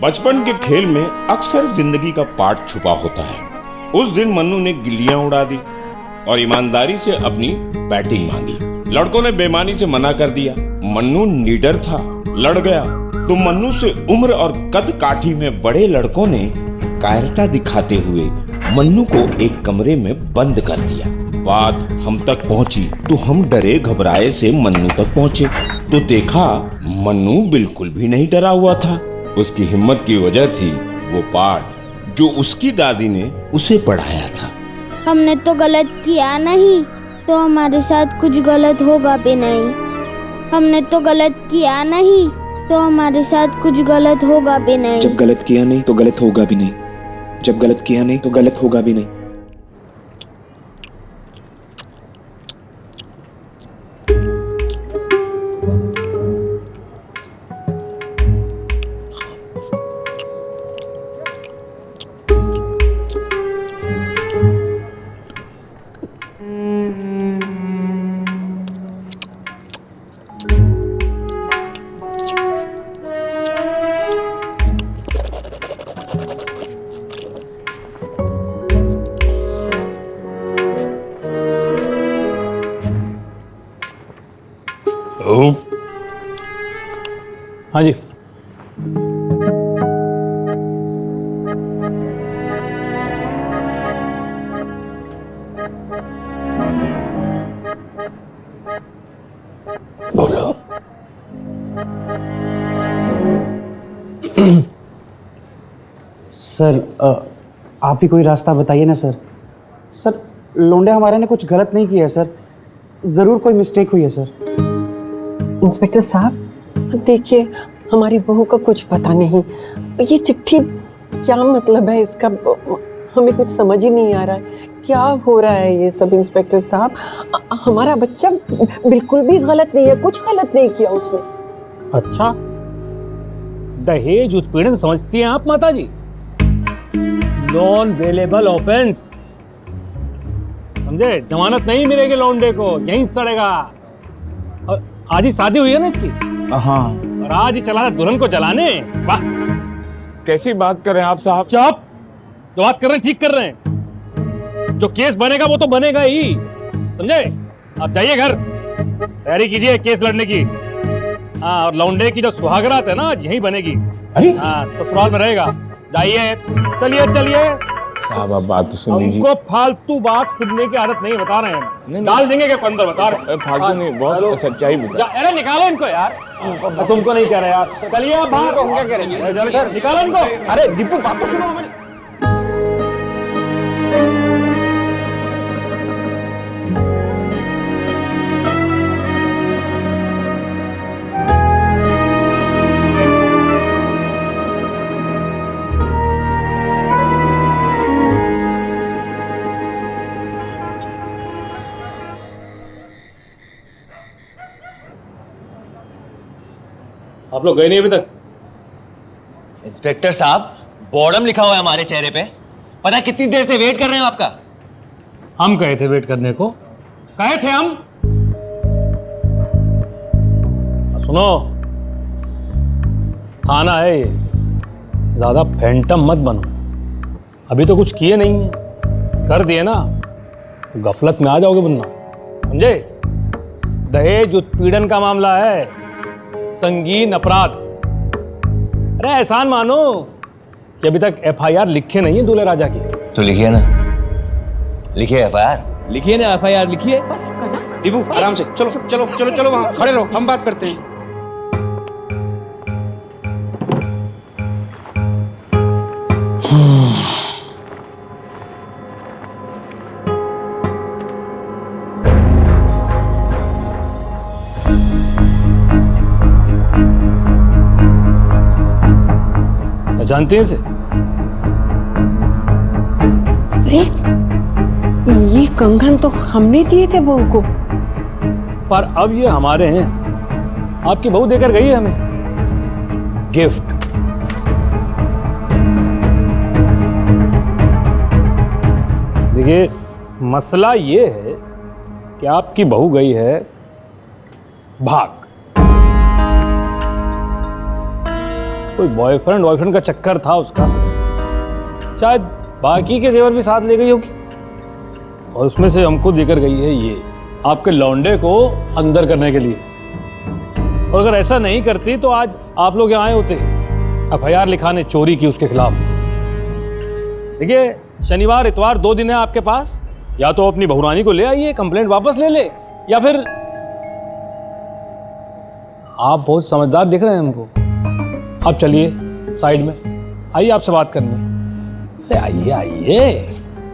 बचपन के खेल में अक्सर जिंदगी का पाठ छुपा होता है। उस दिन मन्नू ने गिल्लियां उड़ा दी और ईमानदारी से अपनी बैटिंग मांगी। लड़कों ने बेईमानी से मना कर दिया। मन्नू निडर था, लड़ गया तो मन्नू से उम्र और कद काठी में बड़े लड़कों ने कायरता दिखाते हुए मन्नू को एक कमरे में बंद कर दिया। बात हम तक पहुंची तो हम डरे घबराए से मन्नू तक पहुंचे तो देखा मन्नू बिल्कुल भी नहीं डरा हुआ था। उसकी हिम्मत की वजह थी वो पाठ जो उसकी दादी ने उसे पढ़ाया था। हमने तो गलत किया नहीं तो हमारे साथ कुछ गलत होगा भी नहीं। हमने तो गलत किया नहीं तो हमारे साथ कुछ गलत होगा भी नहीं। जब गलत किया नहीं तो गलत होगा भी नहीं। जब गलत किया नहीं तो गलत होगा भी नहीं। हाँ जी। बोलो। सर आप ही कोई रास्ता बताइए ना सर। सर लोंडे हमारे ने कुछ गलत नहीं किया है सर, ज़रूर कोई मिस्टेक हुई है सर। इंस्पेक्टर साहब देखिए, हमारी बहू का कुछ पता नहीं। ये चिट्ठी क्या मतलब है इसका, हमें कुछ समझ ही नहीं आ रहा है। क्या हो रहा है ये सब इंस्पेक्टर साहब? हमारा बच्चा बिल्कुल भी गलत नहीं है, कुछ गलत नहीं किया उसने। अच्छा, दहेज उत्पीड़न समझती हैं आप माता जी? नॉन वेलेबल ऑफेंस, समझे? जमानत नहीं मिलेगी लौंडे को, यहीं सड़ेगा। और आज ही शादी हुई है ना इसकी? हाँ। और आज ही चला दुल्हन को जलाने। वाह, कैसी बात कर रहे हैं आप साहब? चुप! जो बात कर रहे हैं ठीक कर रहे हैं। जो केस बनेगा वो तो बनेगा ही, समझे? आप जाइए घर, तैयारी कीजिए केस लड़ने की। हाँ, और लौंडे की जो सुहागरात है ना आज यहीं बनेगी। अरे हाँ, ससुराल में रहेगा। जाइए, चलिए चलिए। साहब आप बात तो सुन लीजिए। हमको फालतू बात सुनने की आदत नहीं, बता रहे हैं। डाल देंगे क्या अंदर, बता रहे हैं। फालतू नहीं, बहुत सच्चाई बता। अरे निकालो इनको यार। तुमको नहीं कह रहे यार, चलिए आप बाहर। क्या करेंगे सर? निकालो इनको। अरे दीपू बात तो सुनो हमारी। आप लोग गए नहीं अभी तक? इंस्पेक्टर साहब, बॉर्डम लिखा हुआ है हमारे चेहरे पे। पता है कितनी देर से वेट कर रहे हैं आपका? हम कहे थे वेट करने को, कहे थे हम। सुनो, थाना है ये, ज्यादा फैंटम मत बनो। अभी तो कुछ किए नहीं है, कर दिए ना तो गफलत में आ जाओगे वरना, समझे? दहेज उत्पीड़न का मामला है, संगीन अपराध। अरे एहसान मानो कि अभी तक एफआईआर लिखे नहीं है दूल्हे राजा की। तो लिखिए ना, लिखिए एफआईआर, लिखिए ना एफआईआर लिखिए। दीपू आराम से, चलो चलो चलो चलो, वहाँ खड़े रहो, हम बात करते हैं। जानते हैं इसे? अरे ये कंगन तो हमने दिए थे बहू को। पर अब ये हमारे हैं। आपकी बहू देकर गई है हमें गिफ्ट। देखिए, मसला ये है कि आपकी बहू गई है भाग। कोई बॉयफ्रेंड का चक्कर था उसका, शायद बाकी के जेवर भी साथ ले गई होगी और उसमें से हमको देकर गई है ये आपके लौंडे को अंदर करने के लिए। और अगर ऐसा नहीं करती तो आज आप लोग यहाँ आए होते FIR लिखाने चोरी की उसके खिलाफ। देखिए, शनिवार इतवार 2 दिन है आपके पास, या तो अपनी बहुरानी को ले आइए, कंप्लेंट वापस ले ले, या फिर आप बहुत समझदार दिख रहे हैं हमको। आप चलिए साइड में, आइए आपसे बात करनी। अरे आइए आइए,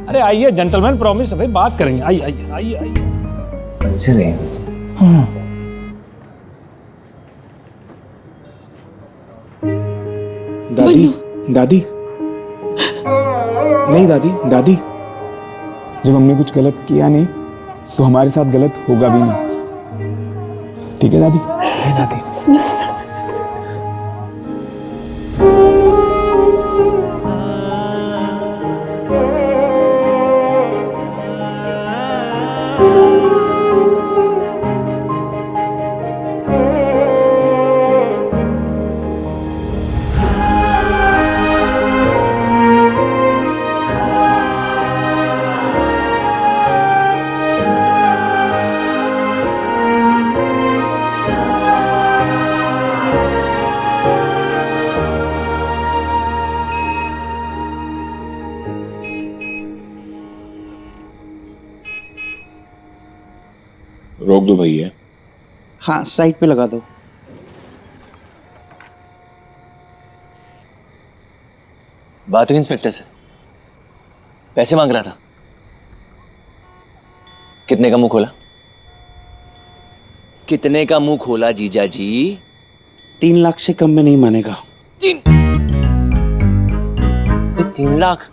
अरे आइए, जेंटलमैन प्रॉमिस है भाई, बात करेंगे। आइए आइए आइए आइए। चलिए। दादी, दादी, नहीं दादी, दादी, जब हमने कुछ गलत किया नहीं तो हमारे साथ गलत होगा भी नहीं, ठीक है दादी? नहीं दादी। रोक दो भैया। हाँ, साइड पे लगा दो। बात हुई इंस्पेक्टर से, पैसे मांग रहा था। कितने का मुंह खोला? कितने का मुंह खोला जीजा जी? 3 लाख से कम में नहीं मानेगा। 3 लाख?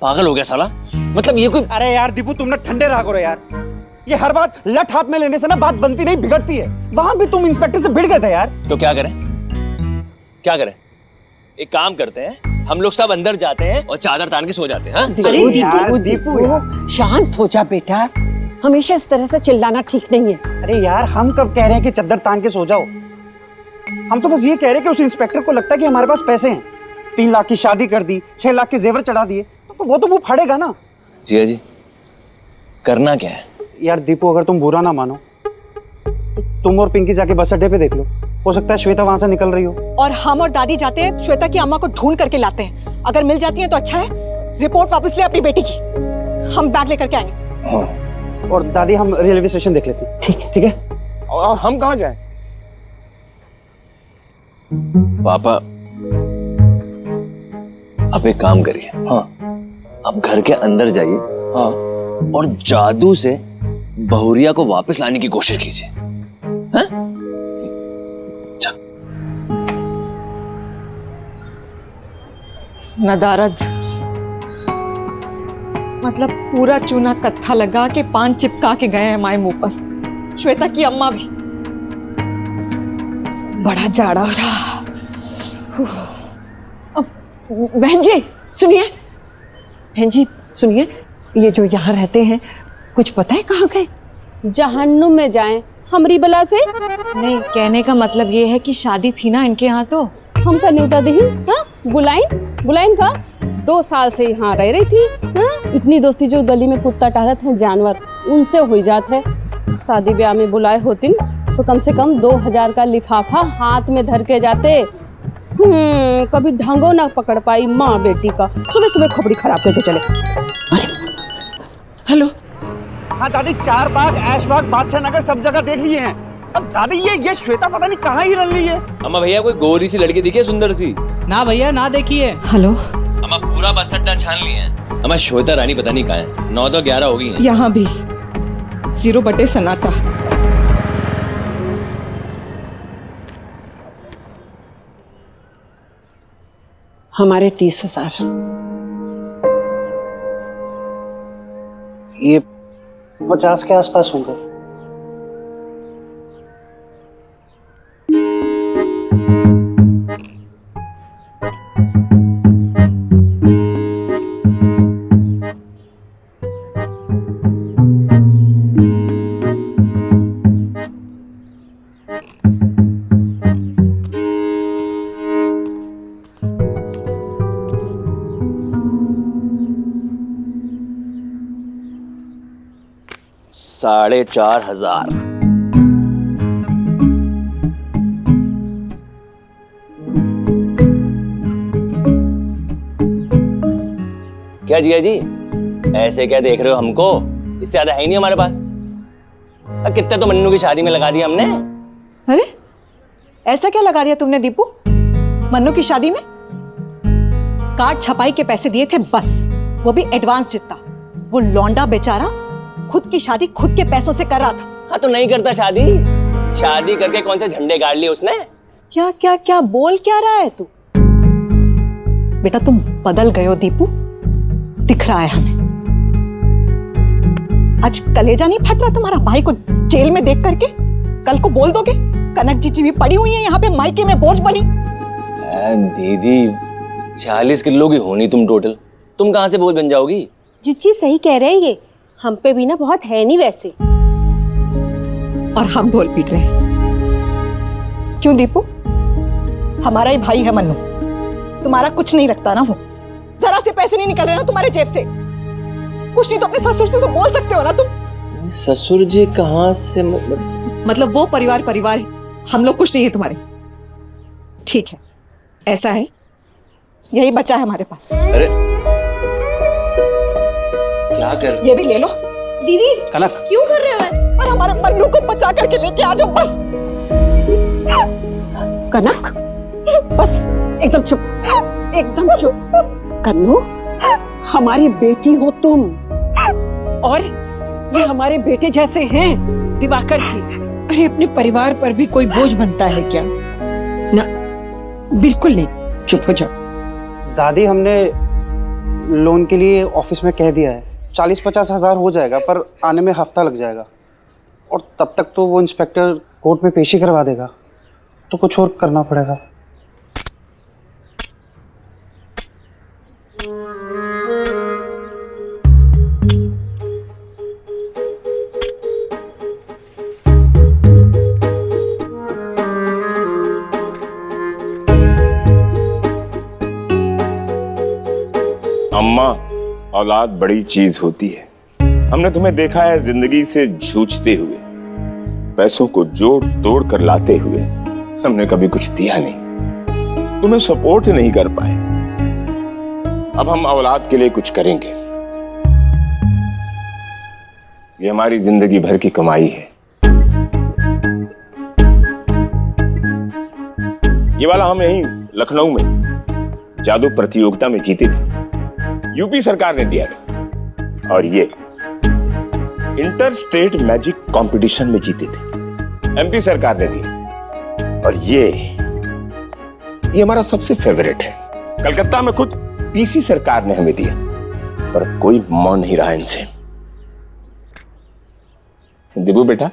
पागल हो गया साला। मतलब ये कोई। अरे यार दीपू, तुम ना ठंडे रहा करो यार। ये हर बात लठ हाथ में लेने से ना बात बनती नहीं, बिगड़ती है। वहां भी तुम इंस्पेक्टर से भिड़ गए थे यार। तो क्या करें? क्या करें? एक काम करते हैं, हम लोग सब अंदर जाते हैं और चादर तान के सो जाते हैं। हाँ? अरे दीपू, शांत हो जा बेटा, हमेशा इस तरह से चिल्लाना ठीक नहीं है। अरे यार, हम कब कह रहे हैं कि चद्दर तान के सो जाओ? हम तो बस ये कह रहे हैं कि उस इंस्पेक्टर को लगता है कि हमारे पास पैसे हैं। 3 लाख की शादी कर दी, 6 लाख के जेवर चढ़ा दिए, तो वो तो मुंह फाड़ेगा ना। जिया जी, करना क्या है? यार दीपू, अगर तुम बुरा ना मानो तो तुम और पिंकी जाके बस अड्डे पे देख लो, हो सकता है श्वेता वहां से निकल रही हो। और हम और दादी जाते हैं, श्वेता की अम्मा को ढूंढ करके लाते हैं। अगर मिल जाती है तो अच्छा है। रिपोर्ट वापस ले अपनी बेटी की, हम बैग लेकर के आएंगे। हाँ। और दादी, हम रेलवे स्टेशन देख लेते हैं। ठीक है, ठीक है। और हम कहाँ जाएं? पापा, आप एक काम करिए। हाँ। आप घर के अंदर जाइए। हाँ। और जादू से बहुरिया को वापस लाने की कोशिश कीजिए। हाँ? नदारद, मतलब पूरा चूना कत्था लगा के पान चिपका के गए हैं हमारे मुंह पर। श्वेता की अम्मा भी। बड़ा जाड़ा हो रहा। बहन जी सुनिए, बहन जी सुनिए, ये जो यहाँ रहते हैं कुछ पता है कहाँ गए? जहन्नुम में जाएं हमरी बला से। नहीं, कहने का मतलब ये है कि शादी थी ना इनके यहाँ, तो हम का न्योता दही। हाँ, बुलाइन का 2 साल से यहाँ रह रही थी। हाँ, इतनी दोस्ती जो गली में कुत्ता टहलत है जानवर, उनसे हो जात है। शादी ब्याह में बुलाए होती तो कम से कम 2000 का लिफाफा हाथ में धर के जाते। कभी ढंगो ना पकड़ पाई माँ बेटी का, सुबह सुबह खोपड़ी खराब करके चले। हेलो। हाँ दादी, 4 बाग, ऐशबाग, बादशाह नगर सब जगह देख लिए हैं। अब दादी, ये श्वेता पता नहीं कहाँ ही रह रही है। अम्मा भैया, कोई गोरी सी लड़की दिखी है सुंदर सी? ना भैया, ना देखिए। हेलो। अम्मा, पूरा बस अड्डा छान लिए हैं। अम्मा, श्वेता रानी पता नहीं कहाँ है। 9 तो 11 हो गई हैं। यहाँ भी 0 सन्नाटा। हमारे 30,000। ये 50 के आसपास होंगे। 4,500। क्या जिया जी, ऐसे क्या देख रहे हो हमको? इससे ज्यादा है ही नहीं हमारे पास। अब कितने तो मन्नू की शादी में लगा दिया हमने। अरे ऐसा क्या लगा दिया तुमने दीपू मन्नू की शादी में? कार्ड छपाई के पैसे दिए थे बस, वो भी एडवांस जितना। वो लौंडा बेचारा खुद की शादी खुद के पैसों से कर रहा था। हाँ तो नहीं करता शादी? शादी करके कौन से झंडे गाड़ लिए उसने? क्या क्या क्या बोल क्या रहा है तू? बेटा तुम बदल गए हो दीपू, दिख रहा है हमें। आज कलेजा नहीं फट रहा तुम्हारा भाई को जेल में देख करके? कल को बोल दोगे कनक जी भी पड़ी हुई है यहाँ पे मायके में बोझ बनी। दीदी 46 किलो की होनी तुम टोटल, तुम कहाँ से बोझ बन जाओगी? जिज्जी सही कह रहे हैं, ये हम पे भी ना बहुत है नहीं वैसे। और हम ढोल पीट रहे हैं। क्यों दीपू? हमारा ही भाई है मन्नू, तुम्हारा कुछ नहीं रखता ना वो। जरा से पैसे नहीं निकल रहे ना तुम्हारे जेब से। कुछ नहीं तो अपने ससुर से तो बोल सकते हो ना तुम। ससुर जी कहाँ से? मतलब वो परिवार है, हम लोग कुछ नहीं है तुम्हारे। ठीक है, ऐसा है, यही बचा है हमारे पास। अरे क्या कर? ये भी ले लो। दीदी कनक क्यों कर रहे हो? और हमारे मन्नू को बचा करके लेके आ जाओ बस। कनक बस एकदम चुप, एकदम चुप। कन्नू हमारी बेटी हो तुम, और ये हमारे बेटे जैसे हैं दिवाकर जी। अरे अपने परिवार पर भी कोई बोझ बनता है क्या? ना बिल्कुल नहीं, चुप हो जाओ। दादी हमने लोन के लिए ऑफिस में कह दिया है, 40-50 हज़ार हो जाएगा, पर आने में हफ्ता लग जाएगा। और तब तक तो वो इंस्पेक्टर कोर्ट में पेशी करवा देगा, तो कुछ और करना पड़ेगा। अम्मा, औलाद बड़ी चीज होती है। हमने तुम्हें देखा है जिंदगी से जूझते हुए, पैसों को जोड़ तोड़ कर लाते हुए। हमने कभी कुछ दिया नहीं, तुम्हें सपोर्ट नहीं कर पाए। अब हम औलाद के लिए कुछ करेंगे। ये हमारी जिंदगी भर की कमाई है। ये वाला हम यहीं लखनऊ में जादू प्रतियोगिता में जीते थे, यूपी सरकार ने दिया था। और ये इंटर स्टेट मैजिक कंपटीशन में जीते थे, एमपी सरकार ने दिया। और ये हमारा सबसे फेवरेट है, कलकत्ता में खुद पीसी सरकार ने हमें दिया, पर कोई मान नहीं रहा इनसे। दिबू बेटा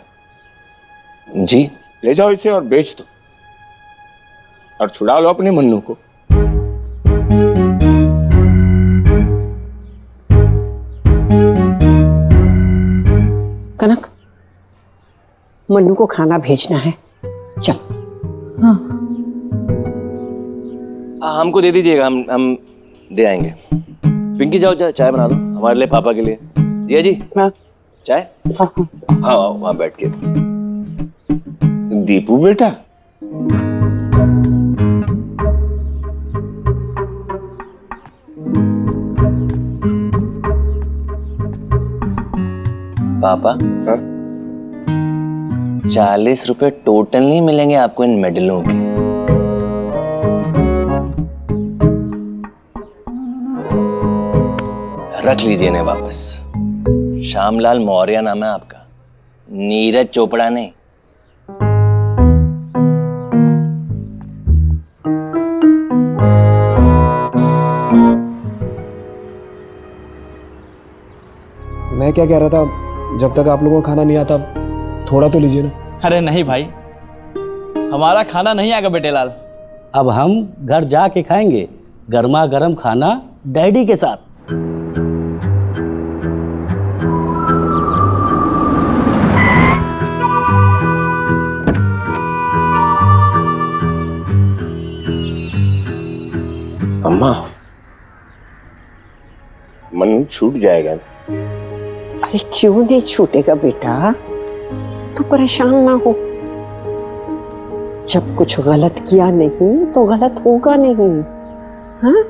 जी, ले जाओ इसे और बेच दो, और छुड़ा लो अपने मन्नू को। कनक मन्नू को खाना भेजना है, चल। हमको दे दीजिएगा, हम दे आएंगे। पिंकी जाओ, चाय बना दो हमारे लिए, पापा के लिए। जिया जी चाय? हाँ वहां बैठ के। दीपू बेटा, पापा 40 रुपए टोटल नहीं मिलेंगे आपको इन मेडलों के। रख लीजिए इन्हें वापस। श्यामलाल मौर्य नाम है आपका, नीरज चोपड़ा नहीं। मैं क्या कह रहा था, जब तक आप लोगों को खाना नहीं आता थोड़ा तो लीजिए ना। अरे नहीं भाई, हमारा खाना नहीं आएगा बेटे लाल। अब हम घर जाके खाएंगे गर्मा गर्म खाना डैडी के साथ। अम्मा, मन छूट जाएगा। अरे क्यों नहीं छूटेगा बेटा, तू परेशान ना हो। जब कुछ गलत किया नहीं तो गलत होगा नहीं। हाँ?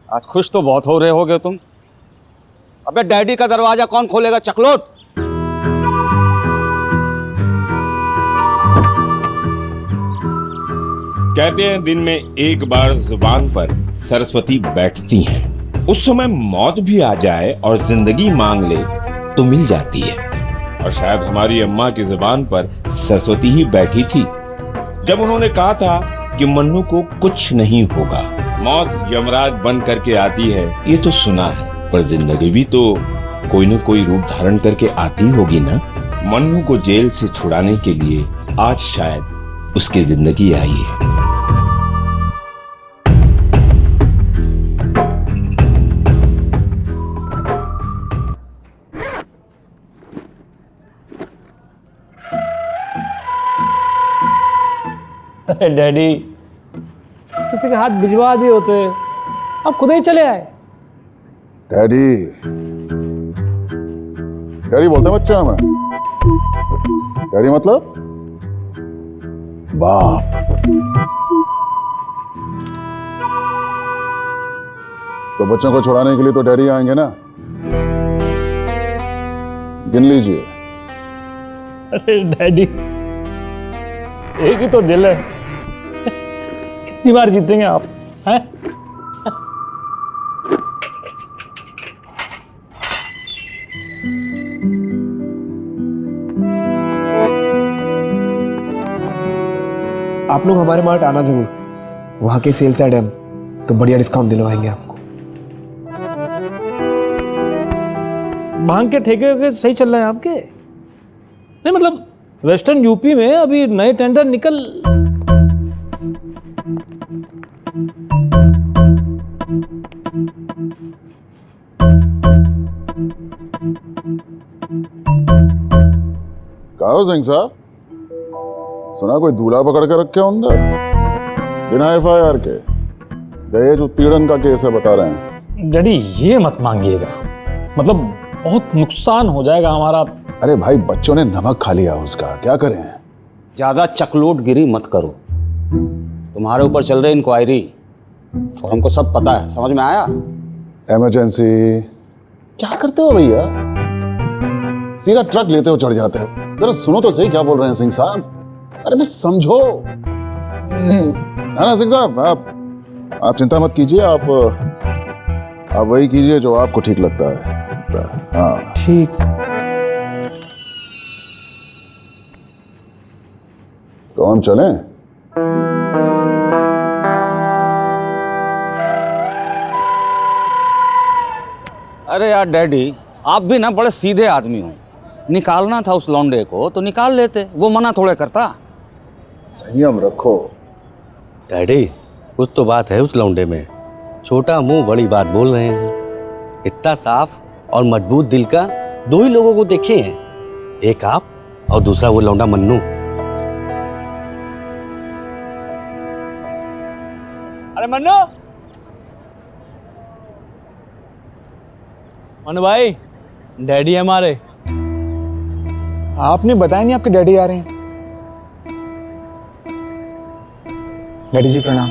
आज खुश तो बहुत हो रहे होगे तुम। अबे डैडी का दरवाजा कौन खोलेगा चकलोट? कहते हैं दिन में एक बार जुबान पर सरस्वती बैठती हैं। उस समय मौत भी आ जाए और जिंदगी मांग ले तो मिल जाती है। और शायद हमारी अम्मा की जुबान पर सरस्वती ही बैठी थी जब उन्होंने कहा था कि मन्नू को कुछ नहीं होगा। मौत यमराज बन करके आती है ये तो सुना है, पर जिंदगी भी तो कोई न कोई रूप धारण करके आती होगी ना। मन्नू को जेल से छुड़ाने के लिए आज शायद उसकी जिंदगी आई है। अरे डैडी, किसी के हाथ भिजवा दिए होते, अब खुद ही चले आए। डैडी डैडी बोलते हैं बच्चा हमें। डैडी मतलब बाप। तो बच्चों को छुड़ाने के लिए तो डैडी आएंगे ना। गिन लीजिए। अरे डैडी, एक ही तो दिल है, कितनी बार जीतेंगे आप हैं? आप लोग हमारे मार्ट आना जरूर, वहाँ के सेल्स एड हम तो बढ़िया डिस्काउंट दिलवाएंगे आपको। भांग के ठेके सही चल रहे हैं आपके? नहीं मतलब वेस्टर्न यूपी में अभी नए टेंडर निकल। कहा हो सिंह साहब, सुना कोई दूल्हा पकड़ के रखे हो अंदर बिना FIR के? दहेज उत्पीड़न का केस है बता रहे हैं। डैडी ये मत मांगिएगा, मतलब बहुत नुकसान हो जाएगा हमारा। अरे भाई बच्चों ने नमक खा लिया उसका, क्या करें? ज्यादा चकलोट गिरी मत करो। तुम्हारे ऊपर चल रही इंक्वायरी और हमको सब पता है, समझ में आया? इमरजेंसी क्या करते हो भैया? सीधा ट्रक लेते हो चढ़ जाते हो। जरा सुनो तो सही क्या बोल रहे हैं सिंह साहब। अरे भाई समझो ना सिंह साहब। आप चिंता मत कीजिए, आप वही कीजिए जो आपको ठीक लगता है। हाँ ठीक। तो हम चलें? अरे यार डैडी, आप भी ना बड़े सीधे आदमी हो। निकालना था उस लौंडे को तो निकाल लेते, वो मना थोड़े करता। संयम रखो डैडी, कुछ तो बात है उस लौंडे में। छोटा मुंह बड़ी बात बोल रहे हैं। इतना साफ और मजबूत दिल का दो ही लोगों को देखे हैं, एक आप और दूसरा वो लौंडा मन्नू। अरे मन्नू, मन्नू भाई, डैडी हमारे। आपने बताया नहीं आपके डैडी आ रहे हैं। डैडी जी प्रणाम।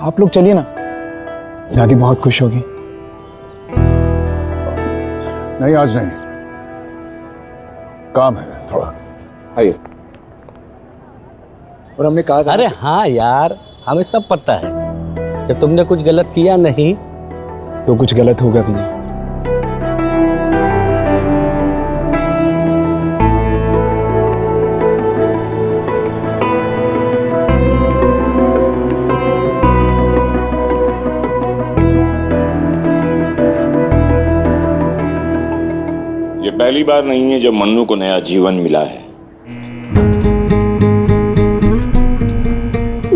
आप लोग चलिए ना, दादी बहुत खुश होगी। नहीं आज नहीं, काम है थोड़ा। आइए। और हमने कहा था अरे हाँ यार, हमें सब पता है कि तुमने कुछ गलत किया नहीं तो कुछ गलत होगा भी नहीं। ये पहली बार नहीं है जब मन्नू को नया जीवन मिला है।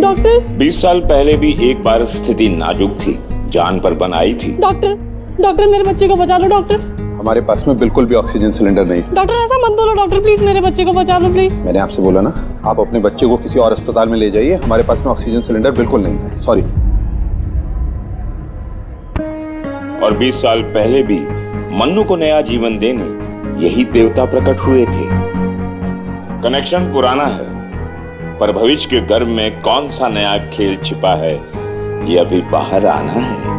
डॉक्टर 20 साल पहले भी एक बार स्थिति नाजुक थी, जान पर बन आई थी। डॉक्टर मेरे बच्चे को बचा लो डॉक्टर। हमारे पास में बिल्कुल भी ऑक्सीजन सिलेंडर नहीं। डॉक्टर ऐसा मत बोलो डॉक्टर, प्लीज मेरे बच्चे को बचा लो प्लीज। मैंने आपसे बोला ना, आप अपने बच्चे को किसी और अस्पताल में ले जाइए, हमारे पास में ऑक्सीजन सिलेंडर बिल्कुल नहीं है। सॉरी। और 20 साल पहले भी मन्नू को नया जीवन देने यही देवता प्रकट हुए थे। कनेक्शन पुराना है, पर भविष्य के गर्भ में कौन सा नया खेल छिपा है, ये अभी बाहर आना है।